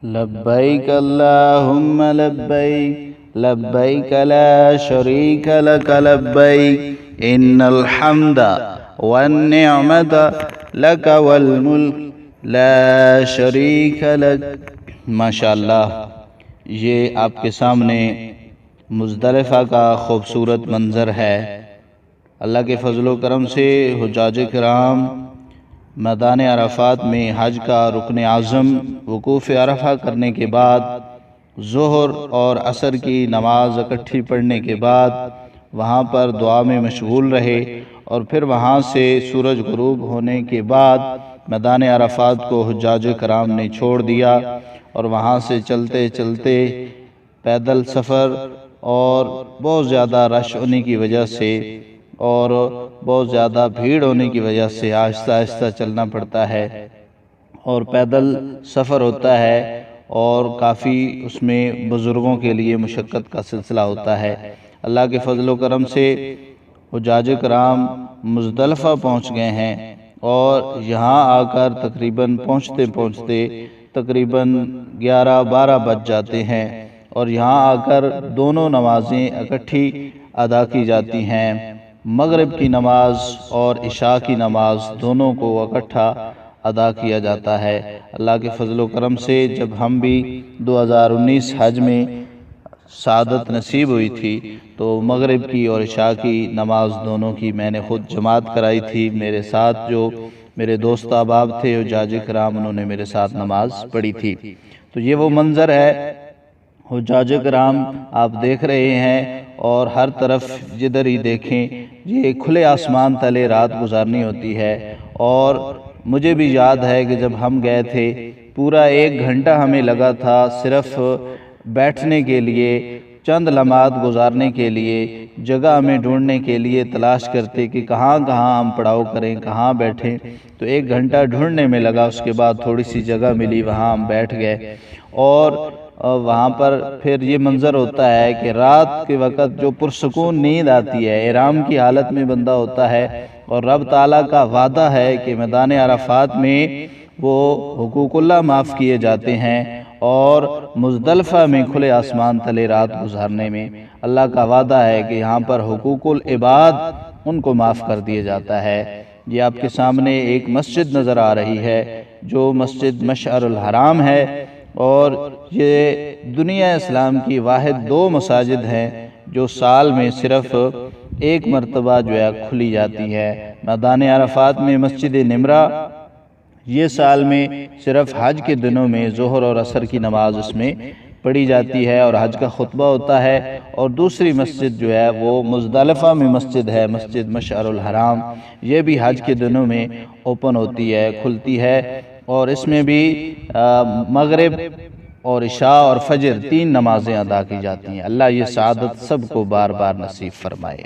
لبیک اللہم لبیک لبیک لا شریک لک لبیک ان الحمد والنعمت لک والملک لا شریک لک۔ ماشاءاللہ، یہ آپ کے سامنے مزدلفہ کا خوبصورت منظر ہے۔ اللہ کے فضل و کرم سے حجاج کرام میدان عرفات میں حج کا رکن اعظم وقوف عرفہ کرنے کے بعد ظہر اور عصر کی نماز اکٹھی پڑھنے کے بعد وہاں پر دعا میں مشغول رہے، اور پھر وہاں سے سورج غروب ہونے کے بعد میدان عرفات کو حجاج کرام نے چھوڑ دیا، اور وہاں سے چلتے چلتے پیدل سفر اور بہت زیادہ رش ہونے کی وجہ سے اور بہت زیادہ بھیڑ ہونے کی وجہ سے آہستہ آہستہ چلنا پڑتا ہے، اور پیدل سفر ہوتا ہے، اور کافی اس میں بزرگوں کے لیے مشقت کا سلسلہ ہوتا ہے۔ اللہ کے فضل و کرم سے حجاج کرام مزدلفہ پہنچ گئے ہیں، اور یہاں آ کر تقریباً پہنچتے تقریباً 11-12 بج جاتے ہیں، اور یہاں آ کر دونوں نمازیں اکٹھی ادا کی جاتی ہیں۔ مغرب کی نماز اور عشاء کی نماز دونوں کو اکٹھا ادا کیا جاتا ہے۔ اللہ کے فضل و کرم سے جب ہم بھی 2019 حج میں سعادت نصیب ہوئی تھی تو مغرب کی اور عشاء کی نماز دونوں کی میں نے خود جماعت کرائی تھی۔ میرے ساتھ جو میرے دوست احباب تھے حجاج کرام، انہوں نے میرے ساتھ نماز پڑھی تھی۔ تو یہ وہ منظر ہے، حجاج کرام آپ دیکھ رہے ہیں، اور ہر طرف جدھر ہی دیکھیں یہ کھلے آسمان تلے رات گزارنی ہوتی ہے۔ اور مجھے بھی یاد ہے کہ جب ہم گئے تھے پورا 1 گھنٹہ ہمیں لگا تھا صرف بیٹھنے کے لیے، چند لمحات گزارنے کے لیے، جگہ ہمیں ڈھونڈنے کے لیے تلاش کرتے کہ کہاں ہم پڑاؤ کریں، کہاں بیٹھیں۔ تو 1 گھنٹہ ڈھونڈنے میں لگا، اس کے بعد تھوڑی سی جگہ ملی، وہاں ہم بیٹھ گئے، اور وہاں پر پھر یہ منظر ہوتا ہے کہ رات کے وقت جو پرسکون نیند آتی ہے، احرام کی حالت میں بندہ ہوتا ہے، اور رب تعالیٰ کا وعدہ ہے کہ میدان عرفات میں وہ حقوق اللہ معاف کیے جاتے ہیں، اور مزدلفہ میں کھلے آسمان تلے رات گزارنے میں اللہ کا وعدہ ہے کہ یہاں پر حقوق العباد ان کو معاف کر دیا جاتا ہے۔ یہ آپ کے سامنے ایک مسجد نظر آ رہی ہے جو مسجد مشعر الحرام ہے، اور یہ دنیا اسلام کی واحد 2 مساجد ہیں جو سال میں صرف 1 مرتبہ جو ہے کھلی جاتی ہے۔ میدان عرفات میں مسجد نمرہ یہ سال میں صرف حج کے دنوں میں ظہر اور عصر کی نماز اس میں پڑھی جاتی ہے اور حج کا خطبہ ہوتا ہے، اور دوسری مسجد جو ہے وہ مزدلفہ میں مسجد ہے، مسجد مشعر الحرام، یہ بھی حج کے دنوں میں اوپن ہوتی ہے، کھلتی ہے، اور اس میں بھی مغرب اور عشاء اور فجر 3 نمازیں ادا کی جاتی ہیں۔ اللہ یہ سعادت سب کو بار بار نصیب فرمائے۔